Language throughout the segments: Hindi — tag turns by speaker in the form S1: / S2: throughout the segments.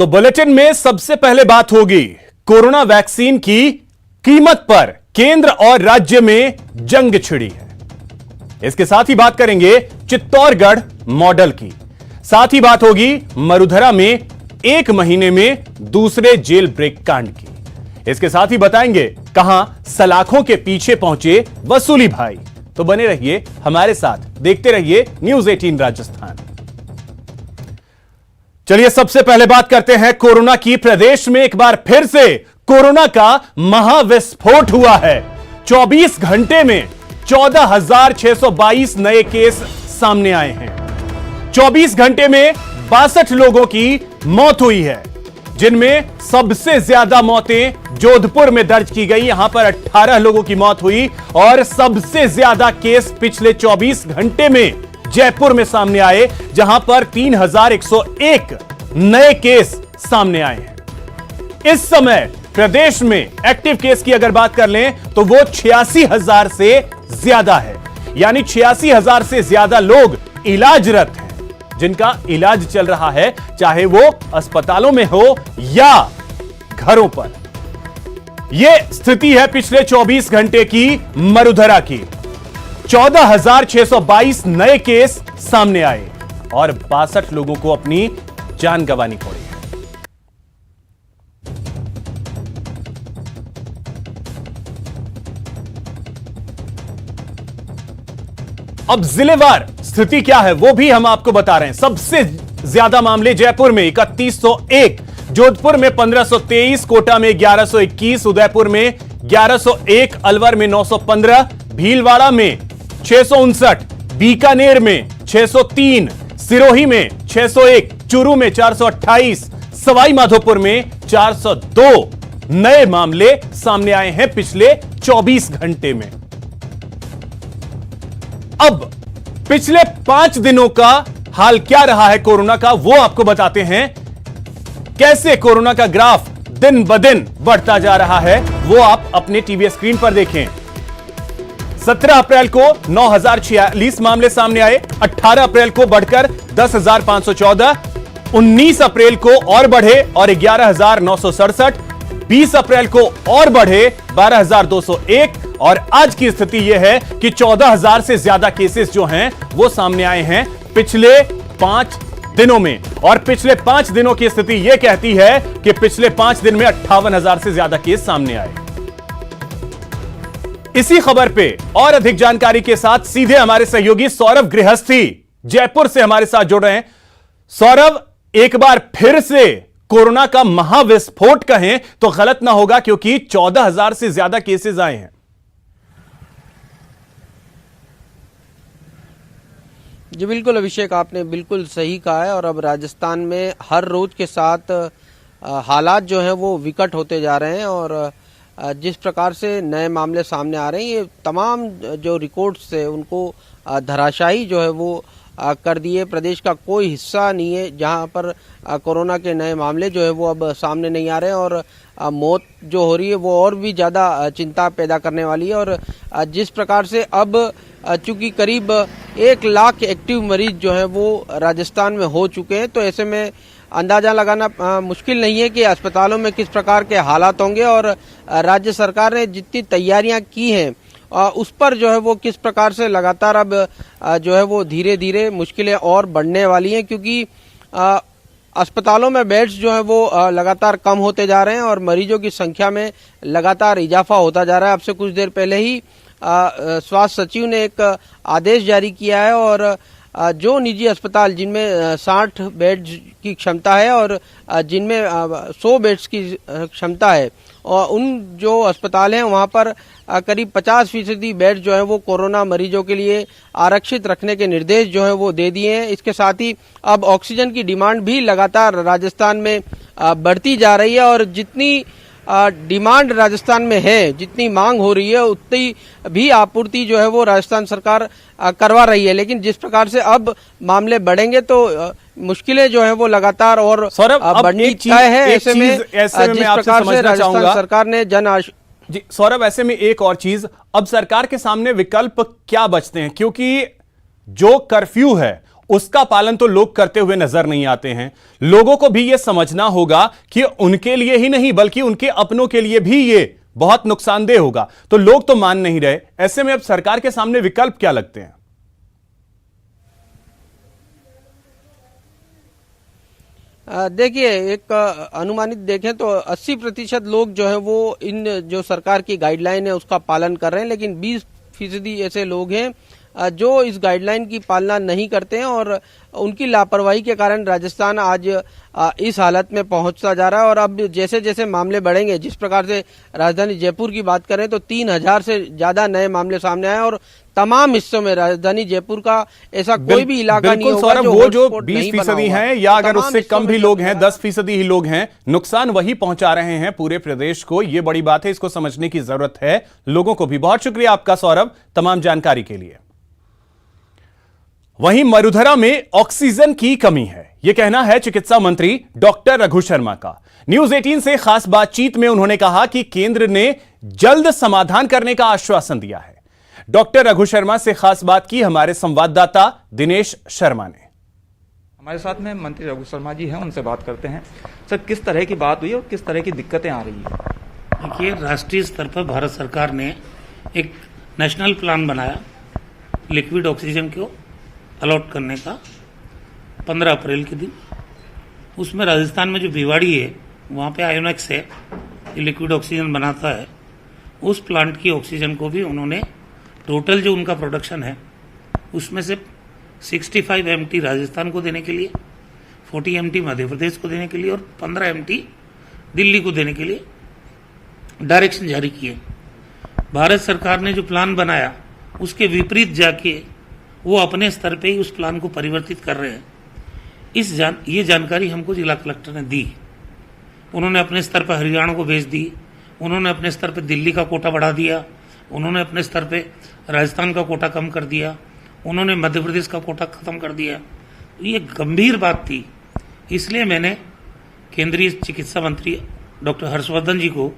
S1: तो बुलेटिन में सबसे पहले बात होगी कोरोना वैक्सीन की कीमत पर। केंद्र और राज्य में जंग छिड़ी है। इसके साथ ही बात करेंगे चित्तौड़गढ़ मॉडल की। साथ ही बात होगी मरुधरा में 1 महीने में दूसरे जेल ब्रेक कांड की। इसके साथ ही बताएंगे कहां सलाखों के पीछे पहुंचे वसूली भाई। तो बने रहिए हमारे साथ, देखते रहिए न्यूज 18 राजस्थान। चलिए सबसे पहले बात करते हैं कोरोना की। प्रदेश में एक बार फिर से कोरोना का महाविस्फोट हुआ है। 24 घंटे में 14,622 नए केस सामने आए हैं। 24 घंटे में 62 लोगों की मौत हुई है, जिनमें सबसे ज्यादा मौतें जोधपुर में दर्ज की गई। यहां पर 18 लोगों की मौत हुई और सबसे ज्यादा केस पिछले 24 घंटे में जयपुर में सामने आए, जहां पर 3,101 नए केस सामने आए हैं। इस समय प्रदेश में एक्टिव केस की अगर बात कर लें तो वो 86,000 से ज्यादा है, यानी 86,000 से ज्यादा लोग इलाजरत हैं, जिनका इलाज चल रहा है, चाहे वो अस्पतालों में हो या घरों पर। यह स्थिति है पिछले 24 घंटे की मरुधरा की। 14,622 नए केस सामने आए और 62 लोगों को अपनी जान गंवानी पड़ी है। अब जिलेवार स्थिति क्या है वो भी हम आपको बता रहे हैं। सबसे ज्यादा मामले जयपुर में 3101, जोधपुर में 1523, कोटा में 1121, उदयपुर में 1101, अलवर में 915, भीलवाड़ा में 659, बीकानेर में 603, सिरोही में 601, चूरू में 428, सवाई माधोपुर में 402 नए मामले सामने आए हैं पिछले 24 घंटे में। अब पिछले 5 दिनों का हाल क्या रहा है कोरोना का, वो आपको बताते हैं। कैसे कोरोना का ग्राफ दिन ब दिन बढ़ता जा रहा है वो आप अपने टीवी स्क्रीन पर देखें। 17 अप्रैल को 9,046 मामले सामने आए, 18 अप्रैल को बढ़कर 10,514, 19 अप्रैल को और बढ़े और 11,967, 20 अप्रैल को और बढ़े 12,201 और आज की स्थिति यह है कि 14,000 से ज्यादा केसेस जो हैं वो सामने आए हैं पिछले 5 दिनों में। और पिछले 5 दिनों की स्थिति यह कहती है कि पिछले 5 दिन में 58,000 से ज्यादा केस सामने आए। इसी खबर पे और अधिक जानकारी के साथ सीधे हमारे सहयोगी सौरभ गृहस्थी जयपुर से हमारे साथ जुड़ रहे हैं। सौरभ, एक बार फिर से कोरोना का महाविस्फोट कहें तो गलत ना होगा, क्योंकि 14,000 से ज्यादा केसेस आए हैं।
S2: जी बिल्कुल अभिषेक, आपने बिल्कुल सही कहा है। और अब राजस्थान में हर रोज के साथ हालात जो है वो विकट होते जा रहे हैं और जिस प्रकार से नए मामले सामने आ रहे हैं, ये तमाम जो रिकॉर्ड्स थे उनको धराशायी जो है वो कर दिए। प्रदेश का कोई हिस्सा नहीं है जहां पर कोरोना के नए मामले जो है वो अब सामने नहीं आ रहे हैं और मौत जो हो रही है वो और भी ज़्यादा चिंता पैदा करने वाली है। और जिस प्रकार से अब चूंकि करीब 1 लाख एक्टिव मरीज जो है वो राजस्थान में हो चुके हैं, तो ऐसे में अंदाजा लगाना मुश्किल नहीं है कि अस्पतालों में किस प्रकार के हालात होंगे और राज्य सरकार ने जितनी तैयारियां की हैं उस पर जो है वो किस प्रकार से लगातार अब जो है वो धीरे धीरे मुश्किलें और बढ़ने वाली हैं, क्योंकि अस्पतालों में बेड्स जो है वो लगातार कम होते जा रहे हैं और मरीजों की संख्या में लगातार इजाफा होता जा रहा है। अब से कुछ देर पहले ही स्वास्थ्य सचिव ने एक आदेश जारी किया है और जो निजी अस्पताल जिनमें 60 बेड्स की क्षमता है और जिनमें 100 बेड्स की क्षमता है, और उन जो अस्पताल हैं वहां पर करीब 50% बेड जो है वो कोरोना मरीजों के लिए आरक्षित रखने के निर्देश जो है वो दे दिए हैं। इसके साथ ही अब ऑक्सीजन की डिमांड भी लगातार राजस्थान में बढ़ती जा रही है और जितनी डिमांड राजस्थान में है, जितनी मांग हो रही है, उतनी भी आपूर्ति जो है वो राजस्थान सरकार करवा रही है। लेकिन जिस प्रकार से अब मामले बढ़ेंगे तो मुश्किलें जो है वो लगातार और बढ़नी तय है। ऐसे में जिस प्रकार से राजस्थान सरकार ने
S1: जी सौरभ, ऐसे में एक और चीज, अब सरकार के सामने विकल्प क्या बचते हैं, क्योंकि जो कर्फ्यू है उसका पालन तो लोग करते हुए नजर नहीं आते हैं। लोगों को भी यह समझना होगा कि उनके लिए ही नहीं बल्कि उनके अपनों के लिए भी ये बहुत नुकसानदेह होगा। तो लोग तो मान नहीं रहे। ऐसे में अब सरकार के सामने विकल्प क्या लगते हैं?
S2: देखिए, एक अनुमानित देखें तो 80% लोग जो है वो इन जो सरकार की गाइडलाइन है उसका पालन कर रहे हैं, लेकिन 20% ऐसे लोग हैं जो इस गाइडलाइन की पालना नहीं करते हैं और उनकी लापरवाही के कारण राजस्थान आज इस हालत में पहुंचता जा रहा है। और अब जैसे जैसे मामले बढ़ेंगे, जिस प्रकार से राजधानी जयपुर की बात करें तो 3000 से ज्यादा नए मामले सामने आए और तमाम हिस्सों में राजधानी जयपुर का ऐसा कोई भी इलाका नहीं होगा जो
S1: वो जो 20% है या अगर उससे कम भी लोग हैं, 10% ही लोग हैं, नुकसान वही पहुंचा रहे हैं पूरे प्रदेश को। ये बड़ी बात है, इसको समझने की जरूरत है लोगों को भी। बहुत शुक्रिया आपका सौरभ, तमाम जानकारी के लिए। वहीं मरुधरा में ऑक्सीजन की कमी है, यह कहना है चिकित्सा मंत्री डॉक्टर रघु शर्मा का। न्यूज 18 से खास बातचीत में उन्होंने कहा कि केंद्र ने जल्द समाधान करने का आश्वासन दिया है। डॉक्टर रघु शर्मा से खास बात की हमारे संवाददाता दिनेश शर्मा ने।
S3: हमारे साथ में मंत्री रघु शर्मा जी हैं, उनसे बात करते हैं। सर, किस तरह की बात हुई और किस तरह की दिक्कतें आ रही है?
S4: देखिए, राष्ट्रीय स्तर पर भारत सरकार ने एक नेशनल प्लान बनाया लिक्विड ऑक्सीजन को अलॉट करने का 15 अप्रैल के दिन। उसमें राजस्थान में जो भिवाड़ी है वहाँ पे आयोनेक्स है, ये लिक्विड ऑक्सीजन बनाता है। उस प्लांट की ऑक्सीजन को भी उन्होंने टोटल जो उनका प्रोडक्शन है उसमें से 65 MT राजस्थान को देने के लिए, 40 MT मध्य प्रदेश को देने के लिए और 15 MT दिल्ली को देने के लिए डायरेक्शन जारी किए। भारत सरकार ने जो प्लान बनाया उसके विपरीत जाके वो अपने स्तर पे ही उस प्लान को परिवर्तित कर रहे हैं। ये जानकारी हमको जिला कलेक्टर ने दी। उन्होंने अपने स्तर पर हरियाणा को भेज दी, उन्होंने अपने स्तर पर दिल्ली का कोटा बढ़ा दिया, उन्होंने अपने स्तर पे राजस्थान का कोटा कम कर दिया, उन्होंने मध्य प्रदेश का कोटा खत्म कर दिया। ये गंभीर बात थी, इसलिए मैंने केंद्रीय चिकित्सा मंत्री डॉक्टर हर्षवर्धन जी को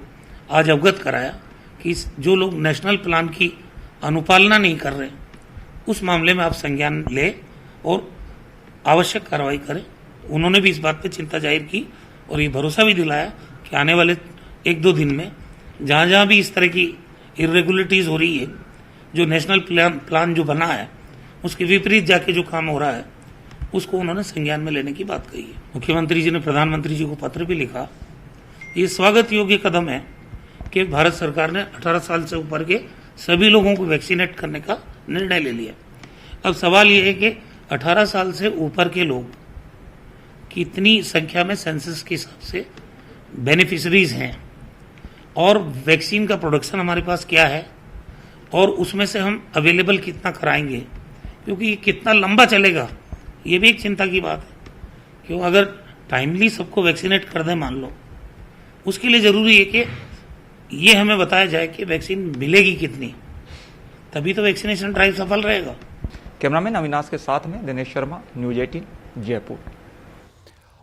S4: आज अवगत कराया कि जो लोग नेशनल प्लान की अनुपालना नहीं कर रहे उस मामले में आप संज्ञान लें और आवश्यक कार्रवाई करें। उन्होंने भी इस बात पर चिंता जाहिर की और ये भरोसा भी दिलाया कि आने वाले 1-2 दिन में जहां जहां भी इस तरह की इरेगुलरिटीज हो रही है, जो नेशनल प्लान जो बना है उसके विपरीत जाके जो काम हो रहा है उसको उन्होंने संज्ञान में लेने की बात कही है। मुख्यमंत्री जी ने प्रधानमंत्री जी को पत्र भी लिखा। ये स्वागत योग्य कदम है कि भारत सरकार ने 18 साल से ऊपर के सभी लोगों को वैक्सीनेट करने का निर्णय ले लिया। अब सवाल यह है कि 18 साल से ऊपर के लोग कितनी संख्या में सेंसस के हिसाब से बेनिफिशरीज हैं और वैक्सीन का प्रोडक्शन हमारे पास क्या है और उसमें से हम अवेलेबल कितना कराएंगे, क्योंकि ये कितना लंबा चलेगा ये भी एक चिंता की बात है। क्यों, अगर टाइमली सबको वैक्सीनेट कर दें मान लो, उसके लिए जरूरी है कि ये हमें बताया जाए कि वैक्सीन मिलेगी कितनी, तभी तो वैक्सीनेशन ड्राइव सफल रहेगा।
S3: कैमरामैन अविनाश के साथ में दिनेश शर्मा, न्यूज 18 जयपुर।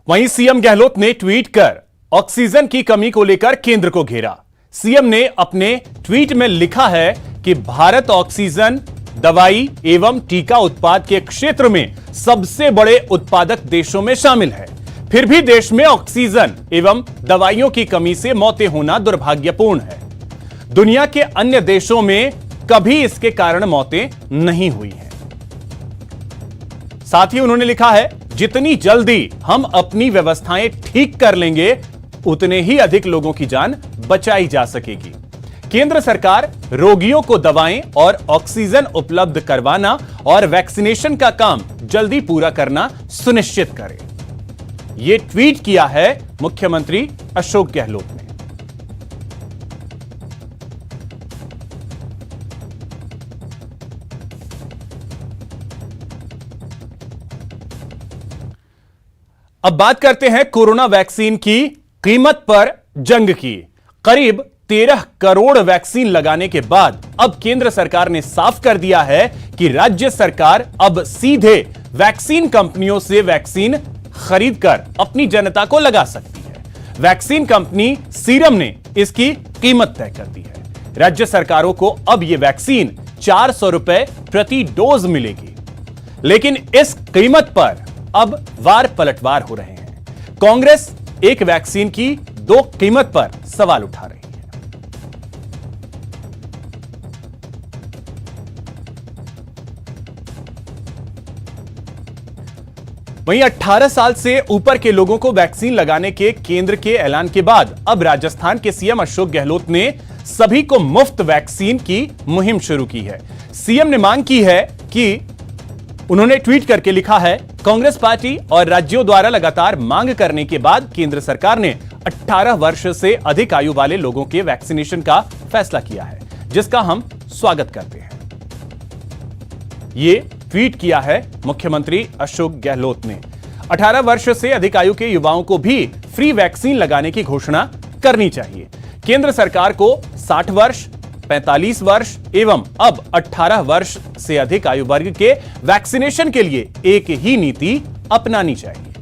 S1: वहीं सीएम गहलोत ने ट्वीट कर ऑक्सीजन की कमी को लेकर केंद्र को घेरा। सीएम ने अपने ट्वीट में लिखा है कि भारत ऑक्सीजन, दवाई एवं टीका उत्पाद के क्षेत्र में सबसे बड़े उत्पादक देशों में शामिल है। फिर भी देश में ऑक्सीजन एवं दवाइयों की कमी से मौतें होना दुर्भाग्यपूर्ण है। दुनिया के अन्य देशों में कभी इसके कारण मौतें नहीं हुई हैं। साथ ही उन्होंने लिखा है, जितनी जल्दी हम अपनी व्यवस्थाएं ठीक कर लेंगे उतने ही अधिक लोगों की जान बचाई जा सकेगी। केंद्र सरकार रोगियों को दवाएं और ऑक्सीजन उपलब्ध करवाना और वैक्सीनेशन का काम जल्दी पूरा करना सुनिश्चित करे। यह ट्वीट किया है मुख्यमंत्री अशोक गहलोत ने। अब बात करते हैं कोरोना वैक्सीन की कीमत पर जंग की। करीब 13 करोड़ वैक्सीन लगाने के बाद अब केंद्र सरकार ने साफ कर दिया है कि राज्य सरकार अब सीधे वैक्सीन कंपनियों से वैक्सीन खरीदकर अपनी जनता को लगा सकती है। वैक्सीन कंपनी सीरम ने इसकी कीमत तय कर दी है। राज्य सरकारों को अब यह वैक्सीन 400 रुपए प्रति डोज मिलेगी। लेकिन इस कीमत पर अब वार पलटवार हो रहे हैं। कांग्रेस एक वैक्सीन की 2 कीमत पर सवाल उठा रही है। वहीं 18 साल से ऊपर के लोगों को वैक्सीन लगाने के केंद्र के ऐलान के बाद अब राजस्थान के सीएम अशोक गहलोत ने सभी को मुफ्त वैक्सीन की मुहिम शुरू की है। सीएम ने मांग की है कि उन्होंने ट्वीट करके लिखा है, कांग्रेस पार्टी और राज्यों द्वारा लगातार मांग करने के बाद केंद्र सरकार ने 18 वर्ष से अधिक आयु वाले लोगों के वैक्सीनेशन का फैसला किया है, जिसका हम स्वागत करते हैं। ये ट्वीट किया है मुख्यमंत्री अशोक गहलोत ने। 18 वर्ष से अधिक आयु के युवाओं को भी फ्री वैक्सीन लगाने की घोषणा करनी चाहिए। केंद्र सरकार को 60 वर्ष, 45 वर्ष एवं अब 18 वर्ष से अधिक आयु वर्ग के वैक्सीनेशन के लिए एक ही नीति अपनानी चाहिए।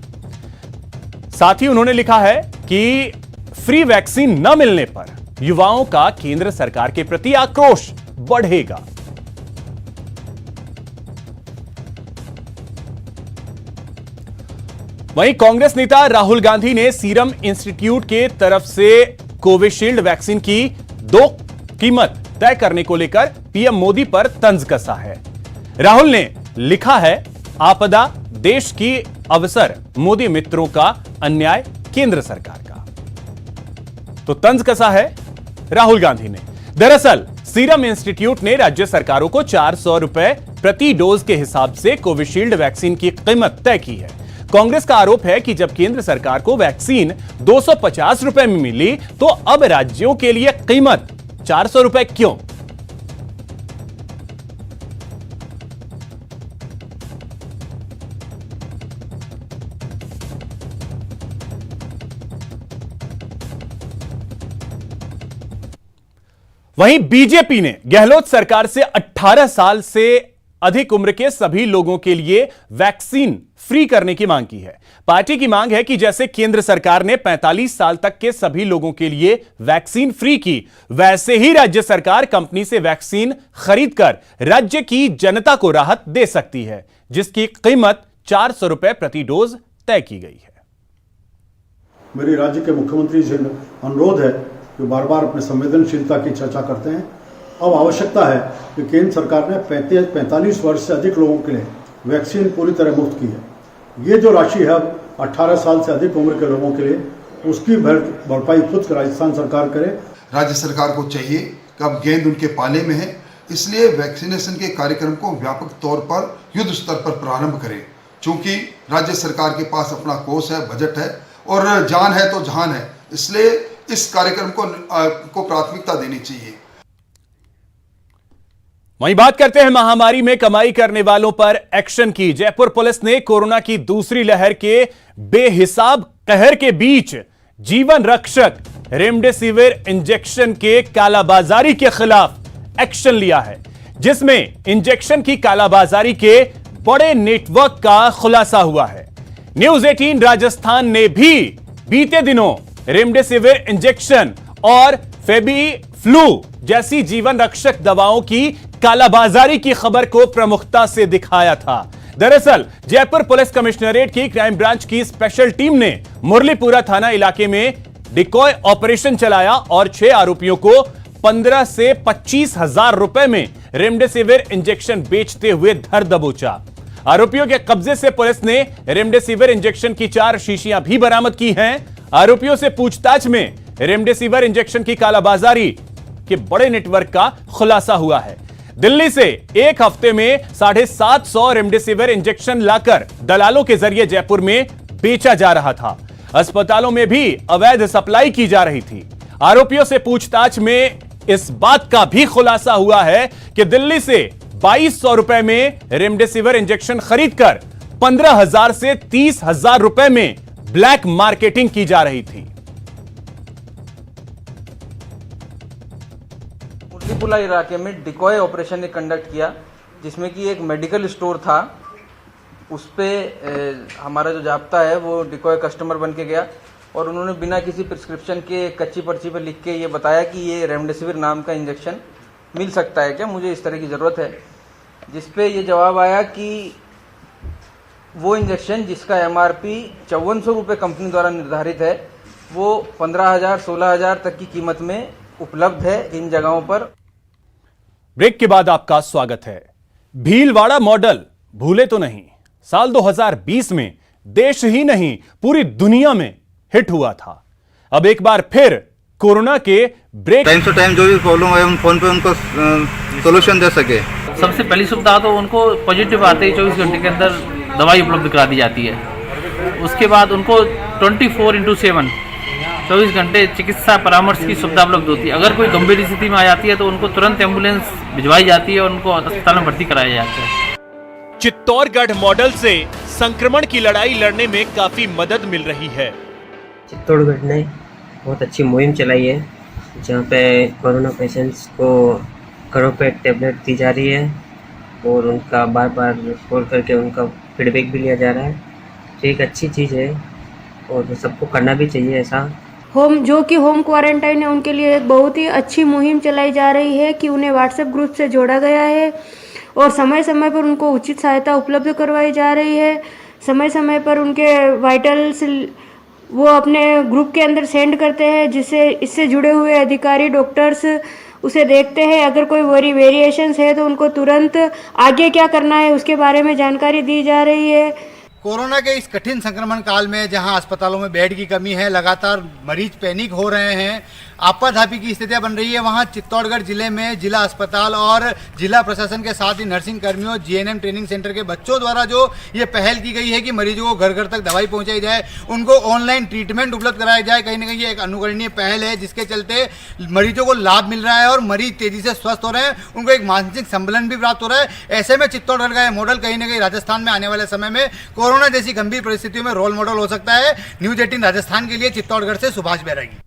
S1: साथ ही उन्होंने लिखा है कि फ्री वैक्सीन न मिलने पर युवाओं का केंद्र सरकार के प्रति आक्रोश बढ़ेगा। वहीं कांग्रेस नेता राहुल गांधी ने सीरम इंस्टीट्यूट के तरफ से कोविशील्ड वैक्सीन की 2 कीमत तय करने को लेकर पीएम मोदी पर तंज कसा है। राहुल ने लिखा है, आपदा देश की अवसर, मोदी मित्रों का अन्याय केंद्र सरकार का। तो तंज कसा है राहुल गांधी ने। दरअसल सीरम इंस्टीट्यूट ने राज्य सरकारों को 400 रुपए प्रति डोज के हिसाब से कोविशील्ड वैक्सीन की कीमत तय की है। कांग्रेस का आरोप है कि जब केंद्र सरकार को वैक्सीन 250 रुपए में मिली तो अब राज्यों के लिए कीमत 400 रुपए क्यों? वहीं बीजेपी ने गहलोत सरकार से 18 साल से अधिक उम्र के सभी लोगों के लिए वैक्सीन फ्री करने की मांग की है। पार्टी की मांग है कि जैसे केंद्र सरकार ने 45 साल तक के सभी लोगों के लिए वैक्सीन फ्री की, वैसे ही राज्य सरकार कंपनी से वैक्सीन खरीदकर राज्य की जनता को राहत दे सकती है, जिसकी कीमत 400 रुपए प्रति डोज तय की गई है।
S5: मेरी राज्य के मुख्यमंत्री से अनुरोध है कि बार बार अपनी संवेदनशीलता की चर्चा करते हैं। अब आवश्यकता है कि केंद्र सरकार ने 45 वर्ष से अधिक लोगों के लिए वैक्सीन पूरी तरह मुफ्त की है। ये जो राशि है अब 18 साल से अधिक उम्र के लोगों के लिए, उसकी भरपाई खुद राजस्थान सरकार करे।
S6: राज्य सरकार को चाहिए कि अब गेंद उनके पाले में है, इसलिए वैक्सीनेशन के कार्यक्रम को व्यापक तौर पर युद्ध स्तर पर प्रारंभ करें। चूंकि राज्य सरकार के पास अपना कोष है, बजट है और जान है तो जहान है, इसलिए इस कार्यक्रम को प्राथमिकता देनी चाहिए।
S1: वहीं बात करते हैं महामारी में कमाई करने वालों पर एक्शन की। जयपुर पुलिस ने कोरोना की दूसरी लहर के बेहिसाब कहर के बीच जीवन रक्षक रेमडेसिविर इंजेक्शन के कालाबाजारी के खिलाफ एक्शन लिया है, जिसमें इंजेक्शन की कालाबाजारी के बड़े नेटवर्क का खुलासा हुआ है। न्यूज 18 राजस्थान ने भी बीते दिनों रेमडेसिविर इंजेक्शन और फेबी फ्लू जैसी जीवन रक्षक दवाओं की कालाबाजारी की खबर को प्रमुखता से दिखाया था। दरअसल जयपुर पुलिस कमिश्नरेट की क्राइम ब्रांच की स्पेशल टीम ने मुरलीपुरा थाना इलाके में डिकॉय ऑपरेशन चलाया और 6 आरोपियों को 15 से 25 हजार रुपए में रेमडेसिविर इंजेक्शन बेचते हुए धर दबोचा। आरोपियों के कब्जे से पुलिस ने रेमडेसिविर इंजेक्शन की 4 शीशियां भी बरामद की हैं। आरोपियों से पूछताछ में रेमडेसिविर इंजेक्शन की कालाबाजारी के बड़े नेटवर्क का खुलासा हुआ है। दिल्ली से एक हफ्ते में 750 रेमडेसिविर इंजेक्शन लाकर दलालों के जरिए जयपुर में बेचा जा रहा था। अस्पतालों में भी अवैध सप्लाई की जा रही थी। आरोपियों से पूछताछ में इस बात का भी खुलासा हुआ है कि दिल्ली से 2200 रुपए में रेमडेसिविर इंजेक्शन खरीदकर 15,000 से 30,000 रुपए में ब्लैक मार्केटिंग की जा रही थी।
S7: मुरलीपुरा इलाके में डिकॉय ऑपरेशन ने कंडक्ट किया, जिसमें कि एक मेडिकल स्टोर था, उस पे हमारा जो जाब्ता है वो डिकॉय कस्टमर बन के गया और उन्होंने बिना किसी प्रिस्क्रिप्शन के कच्ची पर्ची पर लिख के ये बताया कि ये रेमडेसिविर नाम का इंजेक्शन मिल सकता है क्या, मुझे इस तरह की ज़रूरत है। जिस पे ये जवाब आया कि वो इंजेक्शन जिसका MRP 5400 रुपये कंपनी द्वारा निर्धारित है, वो 15,000 16,000 तक की कीमत में उपलब्ध है इन जगहों पर।
S1: ब्रेक के बाद आपका स्वागत है। भीलवाड़ा मॉडल भूले तो नहीं, साल 2020 में देश ही नहीं पूरी दुनिया में हिट हुआ था। अब एक बार फिर कोरोना के ब्रेक
S8: टाइम टू टाइम जो भी प्रॉब्लम है, हम फोन पे उनको सोल्यूशन दे सके।
S9: सबसे पहली सुविधा तो उनको पॉजिटिव आते ही 24 घंटे के अंदर दवाई उपलब्ध करा दी जाती है। उसके बाद उनको 24/7 24 घंटे चिकित्सा परामर्श की सुविधा उपलब्ध होती है। अगर कोई गंभीर स्थिति में आ जाती है तो उनको तुरंत एम्बुलेंस भिजवाई जाती है और उनको अस्पताल में भर्ती कराया जाता है।
S1: चित्तौड़गढ़ मॉडल से संक्रमण की लड़ाई लड़ने में काफी मदद मिल रही है।
S10: चित्तौड़गढ़ ने बहुत अच्छी मुहिम चलाई है, जहाँ पे कोरोना पेशेंट्स को घरों पे टेबलेट दी जा रही है और उनका बार बार कॉल करके उनका फीडबैक भी लिया जा रहा है। तो एक अच्छी चीज़ है और सबको करना भी चाहिए ऐसा।
S11: जो कि होम क्वारंटाइन है उनके लिए एक बहुत ही अच्छी मुहिम चलाई जा रही है कि उन्हें व्हाट्सएप ग्रुप से जोड़ा गया है और समय समय पर उनको उचित सहायता उपलब्ध करवाई जा रही है। समय समय पर उनके वाइटल्स वो अपने ग्रुप के अंदर सेंड करते हैं, जिससे इससे जुड़े हुए अधिकारी डॉक्टर्स उसे देखते हैं। अगर कोई वेरिएशंस है तो उनको तुरंत आगे क्या करना है उसके बारे में जानकारी दी जा रही है।
S12: कोरोना के इस कठिन संक्रमण काल में जहां अस्पतालों में बेड की कमी है, लगातार मरीज पैनिक हो रहे हैं, आपाधापी की स्थितियां बन रही है, वहां चित्तौड़गढ़ जिले में जिला अस्पताल और जिला प्रशासन के साथ ही नर्सिंग कर्मियों, GNM ट्रेनिंग सेंटर के बच्चों द्वारा जो ये पहल की गई है कि मरीजों को घर घर तक दवाई पहुंचाई जाए, उनको ऑनलाइन ट्रीटमेंट उपलब्ध कराया जाए, कहीं ना कहीं ये एक अनुकरणीय पहल है जिसके चलते मरीजों को लाभ मिल रहा है और मरीज तेजी से स्वस्थ हो रहे हैं, उनको एक मानसिक संबलन भी प्राप्त हो रहा है। ऐसे में चित्तौड़गढ़ का यह मॉडल कहीं ना कहीं राजस्थान में आने वाले समय में कोरोना जैसी गंभीर परिस्थितियों में रोल मॉडल हो सकता है। न्यूज 18 राजस्थान के लिए चित्तौड़गढ़ से सुभाष बैरागी।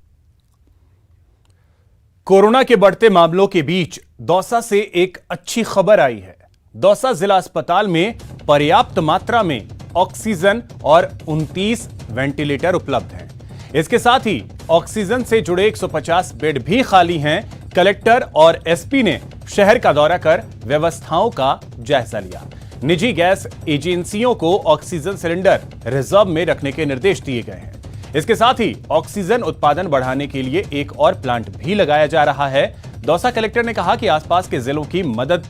S1: कोरोना के बढ़ते मामलों के बीच दौसा से एक अच्छी खबर आई है। दौसा जिला अस्पताल में पर्याप्त मात्रा में ऑक्सीजन और 29 वेंटिलेटर उपलब्ध हैं। इसके साथ ही ऑक्सीजन से जुड़े 150 बेड भी खाली हैं। कलेक्टर और SP ने शहर का दौरा कर व्यवस्थाओं का जायजा लिया। निजी गैस एजेंसियों को ऑक्सीजन सिलेंडर रिजर्व में रखने के निर्देश दिए गए हैं। इसके साथ ही ऑक्सीजन उत्पादन बढ़ाने के लिए एक और प्लांट भी लगाया जा रहा है। दौसा कलेक्टर ने कहा कि आसपास के जिलों की मदद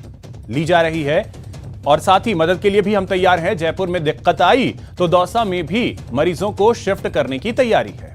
S1: ली जा रही है और साथ ही मदद के लिए भी हम तैयार हैं। जयपुर में दिक्कत आई तो दौसा में भी मरीजों को शिफ्ट करने की तैयारी है।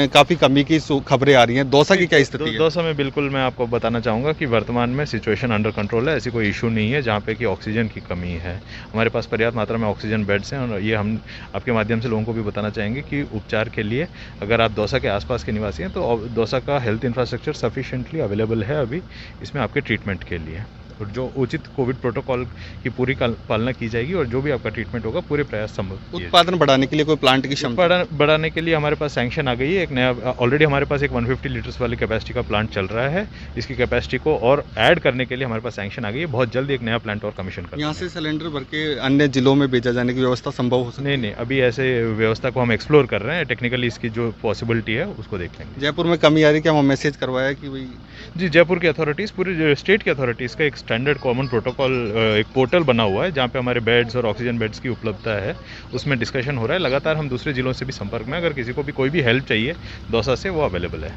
S13: काफ़ी कमी की खबरें आ रही हैं। दौसा की क्या स्थिति है?
S14: दौसा में बिल्कुल मैं आपको बताना चाहूँगा कि वर्तमान में सिचुएशन अंडर कंट्रोल है। ऐसी कोई इशू नहीं है जहाँ पे कि ऑक्सीजन की कमी है। हमारे पास पर्याप्त मात्रा में ऑक्सीजन बेड्स हैं और ये हम आपके माध्यम से लोगों को भी बताना चाहेंगे कि उपचार के लिए अगर आप दौसा के आसपास के निवासी हैं तो दौसा का हेल्थ इंफ्रास्ट्रक्चर सफिशिएंटली अवेलेबल है अभी इसमें आपके ट्रीटमेंट के लिए, और जो उचित कोविड प्रोटोकॉल की पूरी पालना की जाएगी और जो भी आपका ट्रीटमेंट होगा पूरे प्रयास संभव।
S13: उत्पादन बढ़ाने के लिए कोई प्लांट की क्षमता
S14: बढ़ाने के लिए हमारे पास सैंक्शन आ गई है। एक नया ऑलरेडी हमारे पास एक 150 लीटर्स वाली कैपेसिटी का प्लांट चल रहा है। इसकी कैपेसिटी को और ऐड करने के लिए हमारे पास सैंक्शन आ गई है। बहुत जल्द एक नया प्लांट और कमीशन कर
S13: यहाँ से सिलेंडर भर के अन्य जिलों में भेजा जाने की व्यवस्था संभव हो सकती है?
S14: नहीं, अभी ऐसे व्यवस्था को हम एक्सप्लोर कर रहे हैं। टेक्निकली इसकी जो पॉसिबिलिटी है उसको देख लेंगे।
S13: जयपुर में कमी आ रही है, क्या वहाँ मैसेज करवाया कि भाई?
S14: जी, जयपुर की अथॉरिटीज़, पूरी स्टेट की अथॉरिटीज़ का एक स्टैंडर्ड कॉमन प्रोटोकॉल एक पोर्टल बना हुआ है जहाँ पे हमारे बेड्स और ऑक्सीजन बेड्स की उपलब्धता है, उसमें डिस्कशन हो रहा है। लगातार हम दूसरे जिलों से भी संपर्क में, अगर किसी को भी कोई भी हेल्प चाहिए दौसा से वो अवेलेबल है।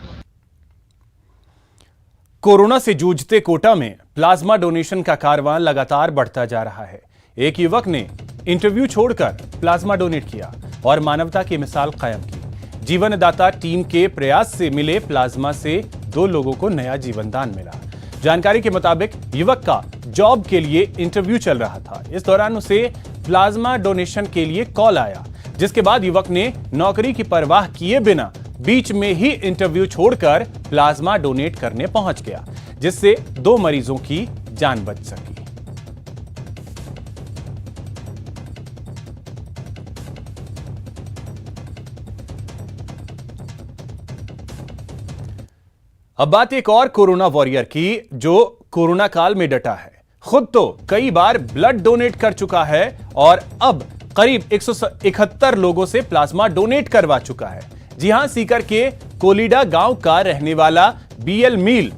S1: कोरोना से जूझते कोटा में प्लाज्मा डोनेशन का कारवां लगातार बढ़ता जा रहा है। एक युवक ने इंटरव्यू छोड़कर प्लाज्मा डोनेट किया और मानवता की मिसाल कायम की। जीवनदाता टीम के प्रयास से मिले प्लाज्मा से 2 लोगों को नया जीवनदान मिला। जानकारी के मुताबिक युवक का जॉब के लिए इंटरव्यू चल रहा था। इस दौरान उसे प्लाज्मा डोनेशन के लिए कॉल आया, जिसके बाद युवक ने नौकरी की परवाह किए बिना बीच में ही इंटरव्यू छोड़कर प्लाज्मा डोनेट करने पहुंच गया, जिससे 2 मरीजों की जान बच सकी। अब बात एक और कोरोना वॉरियर की जो कोरोना काल में डटा है। खुद तो कई बार ब्लड डोनेट कर चुका है और अब करीब 171 लोगों से प्लाज्मा डोनेट करवा चुका है। जी हां, सीकर के कोलीडा गांव का रहने वाला BL मील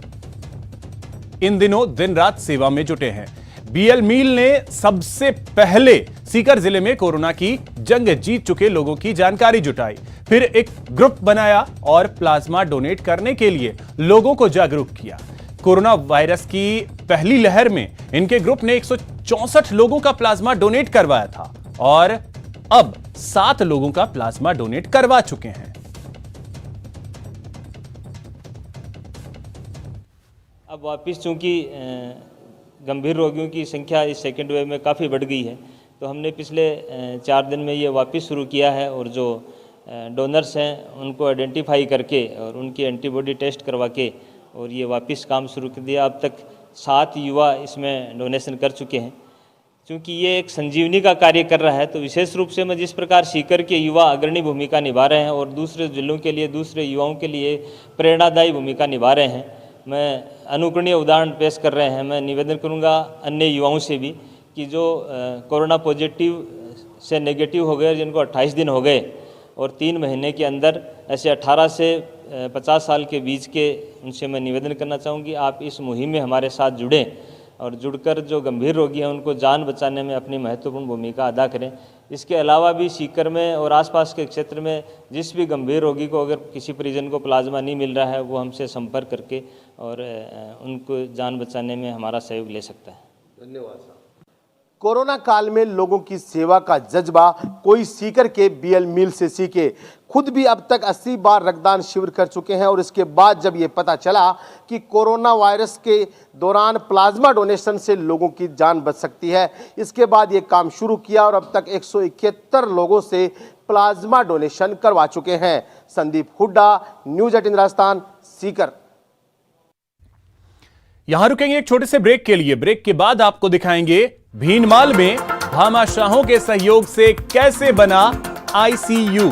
S1: इन दिनों दिन रात सेवा में जुटे हैं। बीएल मील ने सबसे पहले सीकर जिले में कोरोना की जंग जीत चुके लोगों की जानकारी जुटाई, फिर एक ग्रुप बनाया और प्लाज्मा डोनेट करने के लिए लोगों को जागरूक किया। कोरोना वायरस की पहली लहर में इनके ग्रुप ने 164 लोगों का प्लाज्मा डोनेट करवाया था और अब 7 लोगों का प्लाज्मा डोनेट करवा चुके हैं।
S15: अब वापिस चूंकि गंभीर रोगियों की संख्या इस सेकेंड वेव में काफ़ी बढ़ गई है, तो हमने पिछले 4 दिन में ये वापस शुरू किया है और जो डोनर्स हैं उनको आइडेंटिफाई करके और उनकी एंटीबॉडी टेस्ट करवा के और ये वापस काम शुरू कर दिया। अब तक 7 युवा इसमें डोनेशन कर चुके हैं। क्योंकि ये एक संजीवनी का कार्य कर रहा है, तो विशेष रूप से मैं जिस प्रकार सीकर के युवा अग्रणी भूमिका निभा रहे हैं और दूसरे जिलों के लिए, दूसरे युवाओं के लिए प्रेरणादायी भूमिका निभा रहे हैं, मैं अनुकरणीय उदाहरण पेश कर रहे हैं। मैं निवेदन करूंगा अन्य युवाओं से भी कि जो कोरोना पॉजिटिव से नेगेटिव हो गए, जिनको 28 दिन हो गए और 3 महीने के अंदर ऐसे 18 से 50 साल के बीच के, उनसे मैं निवेदन करना चाहूँगी आप इस मुहिम में हमारे साथ जुड़ें और जुड़कर जो गंभीर रोगी हैं उनको जान बचाने में अपनी महत्वपूर्ण भूमिका अदा करें। इसके अलावा भी सीकर में और आसपास के क्षेत्र में जिस भी गंभीर रोगी को अगर किसी परिजन को प्लाज्मा नहीं मिल रहा है, वो हमसे संपर्क करके और उनको जान बचाने में हमारा सहयोग ले सकता है।
S16: धन्यवाद साहब। कोरोना काल में लोगों की सेवा का जज्बा कोई सीकर के बीएल मील से सीखे। खुद भी अब तक 80 बार रक्तदान शिविर कर चुके हैं और इसके बाद जब ये पता चला कि कोरोना वायरस के दौरान प्लाज्मा डोनेशन से लोगों की जान बच सकती है, इसके बाद ये काम शुरू किया और अब तक 171 लोगों से प्लाज्मा डोनेशन करवा चुके हैं। संदीप हुड्डा, न्यूज़ 18 राजस्थान, सीकर।
S1: यहां रुकेंगे एक छोटे से ब्रेक के लिए। ब्रेक के बाद आपको दिखाएंगे भीनमाल में भामाशाहों के सहयोग से कैसे बना आईसीयू।